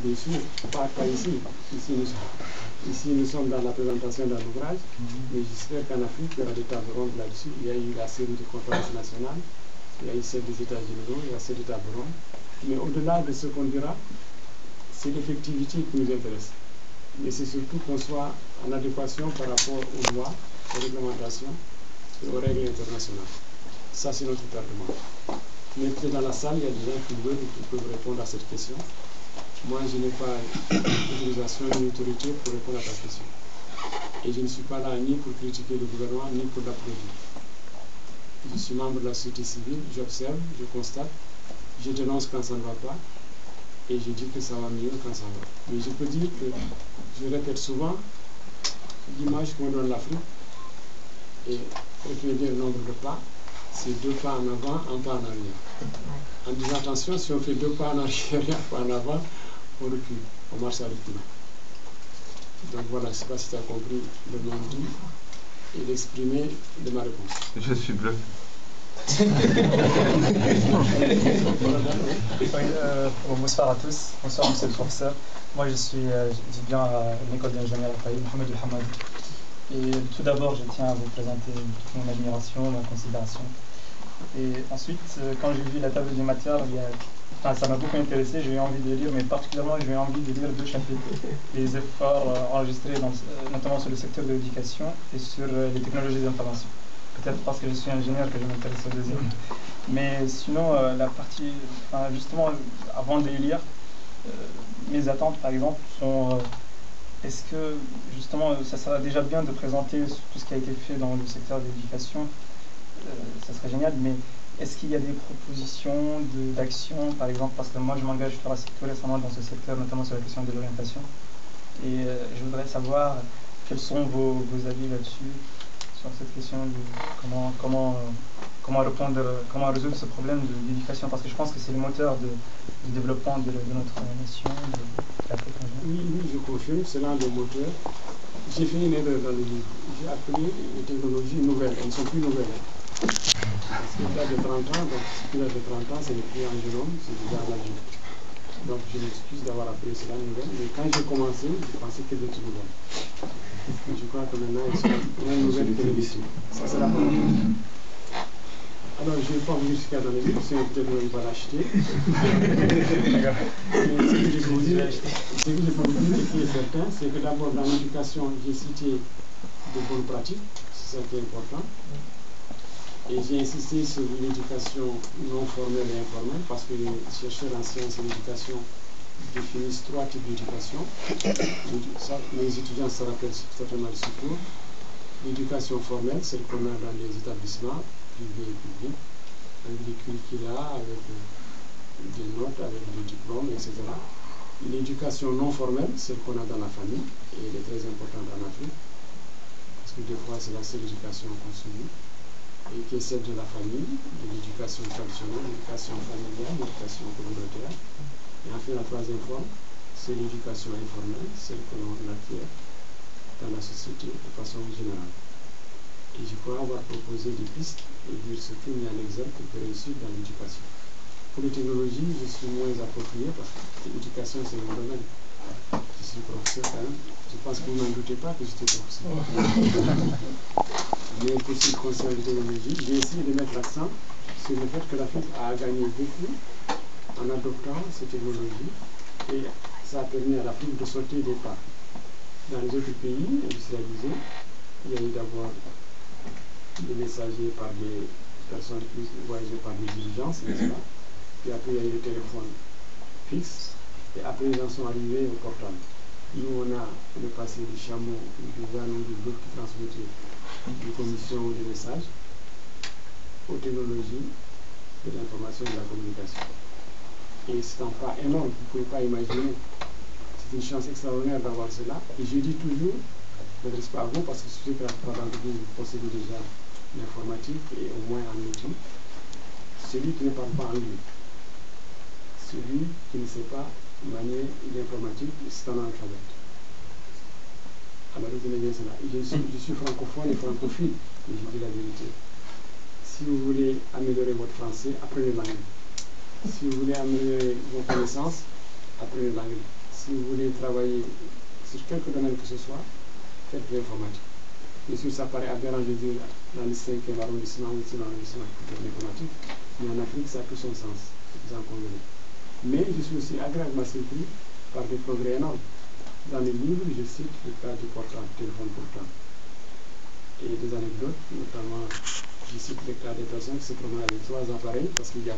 Bien sûr, pas ici. Ici, nous sommes dans la présentation d'un ouvrage, mais j'espère qu'en Afrique, il y aura des tables rondes là-dessus. Il y a eu la série de conférences nationales, il y a eu celle des États-Unis, il y a celle des tables rondes. Mais au-delà de ce qu'on dira, c'est l'effectivité qui nous intéresse. Mais c'est surtout qu'on soit en adéquation par rapport aux lois, aux réglementations et aux règles internationales. Ça, c'est notre département. Mais peut-être dans la salle, il y a des gens qui peuvent répondre à cette question. Moi, je n'ai pas l'autorisation ni l'autorité pour répondre à ta question. Et je ne suis pas là ni pour critiquer le gouvernement, ni pour l'applaudir. Je suis membre de la société civile, j'observe, je constate, je dénonce quand ça ne va pas, et je dis que ça va mieux quand ça va. Mais je peux dire que, je répète souvent, l'image qu'on donne de l'Afrique, et retenir le nombre de pas, c'est 2 pas en avant, 1 pas en arrière. En disant attention, si on fait 2 pas en arrière et 1 pas en avant, on recule, on marche à reculons. Donc voilà, je ne sais pas si tu as compris le non-dit et l'exprimer de ma réponse. Je suis bluffé. Bonsoir à tous, bonsoir monsieur le professeur. Moi je suis étudiant à l'école d'ingénieur Mohamed El Hamadi. Et tout d'abord, je tiens à vous présenter toute mon admiration, ma considération. Et ensuite, quand j'ai vu la table des matières, ça m'a beaucoup intéressé, j'ai eu envie de lire, mais particulièrement j'ai eu envie de lire 2 chapitres, les efforts enregistrés notamment sur le secteur de l'éducation et sur les technologies d'information. Peut-être parce que je suis ingénieur que je m'intéresse au deuxième. Mais sinon, la partie, justement, avant de les lire, mes attentes par exemple sont... Est-ce que, justement, ça serait déjà bien de présenter tout ce qui a été fait dans le secteur de l'éducation, ça serait génial, mais est-ce qu'il y a des propositions d'action, par exemple, parce que moi je m'engage tout récemment dans ce secteur, notamment sur la question de l'orientation, et je voudrais savoir quels sont vos avis là-dessus, sur cette question de comment résoudre ce problème de l'éducation, parce que je pense que c'est le moteur du développement de notre nation, de l'Afrique en général. Oui, je confirme, c'est l'un des moteurs. J'ai fait une erreur dans le livre. J'ai appelé les technologies nouvelles. Elles ne sont plus nouvelles. Parce qu'il date de 30 ans, donc ce qui date de 30 ans, c'est le plus en génome, c'est déjà un adulte. Donc je m'excuse d'avoir appelé cela nouvelle, mais quand j'ai commencé, je pensais qu'elles étaient nouvelles. Je crois que maintenant, elles sont moins nouvelles que les ici. Ça, c'est la première chose. Alors, je ne vais pas vous dire ce qu'il y a dans les livres, sinon peut-être vous n'allez pas l'acheter. Ce que je peux vous dire, et qui est certain, c'est que d'abord, dans l'éducation, j'ai cité de bonnes pratiques, c'est ça qui est important. Et j'ai insisté sur l'éducation non formelle et informelle, parce que les chercheurs en sciences et l'éducation définissent 3 types d'éducation. Les étudiants se rappellent certainement le secours. L'éducation formelle, celle qu'on a dans les établissements privés et publics, avec des curricula, avec des notes, avec des diplômes, etc. L'éducation non formelle, celle qu'on a dans la famille, et elle est très importante en Afrique, parce que des fois c'est la seule éducation qu'on subit, et qui est celle de la famille, de l'éducation traditionnelle, l'éducation familiale, l'éducation communautaire. Et enfin, la 3e forme, c'est l'éducation informelle, celle que l'on acquiert dans la société de façon générale. Et je crois avoir proposé des pistes et dire ce qui met en exergue pour réussir dans l'éducation. Pour les technologies, je suis moins approprié parce que l'éducation, c'est mon domaine. Je suis professeur quand même. Je pense que vous n'en doutez pas que j'étais professeur. Mais pour ce qui concerne les technologies, j'ai essayé de mettre l'accent sur le fait que l'Afrique a gagné beaucoup en adoptant ces technologies et ça a permis à l'Afrique de sortir des pas. Dans les autres pays industrialisés, il y a eu d'abord des messagers par des personnes qui voyageaient par des diligences, n'est-ce pas? Puis après, il y a eu le téléphone fixe, et après, ils en sont arrivés au portable. Nous, on a le passé du chameau, du van ou du bœuf qui transmettait des commissions ou des messages aux technologies de l'information et de la communication. Et c'est un pas énorme, vous ne pouvez pas imaginer. C'est une chance extraordinaire d'avoir cela. Et je dis toujours, je ne m'adresse pas à vous parce que je sais que la plupart d'entre vous possédez déjà l'informatique et au moins en outil. Celui qui ne parle pas anglais, celui qui ne sait pas manier l'informatique, c'est un analphabète. Alors retenez bien cela. Je suis francophone et francophile, et je dis la vérité. Si vous voulez améliorer votre français, apprenez l'anglais. Si vous voulez améliorer vos connaissances, apprenez l'anglais. si vous voulez travailler sur quelque domaine que ce soit, faites de l'informatique. Bien sûr, ça paraît aberrant de dire dans le 5e arrondissement ou dans l'arrondissement de l'informatique, mais en Afrique, ça a tout son sens, vous en convenez. Mais je suis aussi agréablement surpris par des progrès énormes. Dans le livre, je cite le cas du portable, téléphone portable. Et des anecdotes, notamment, je cite le cas des personnes qui se promènent avec 3 appareils parce qu'il y a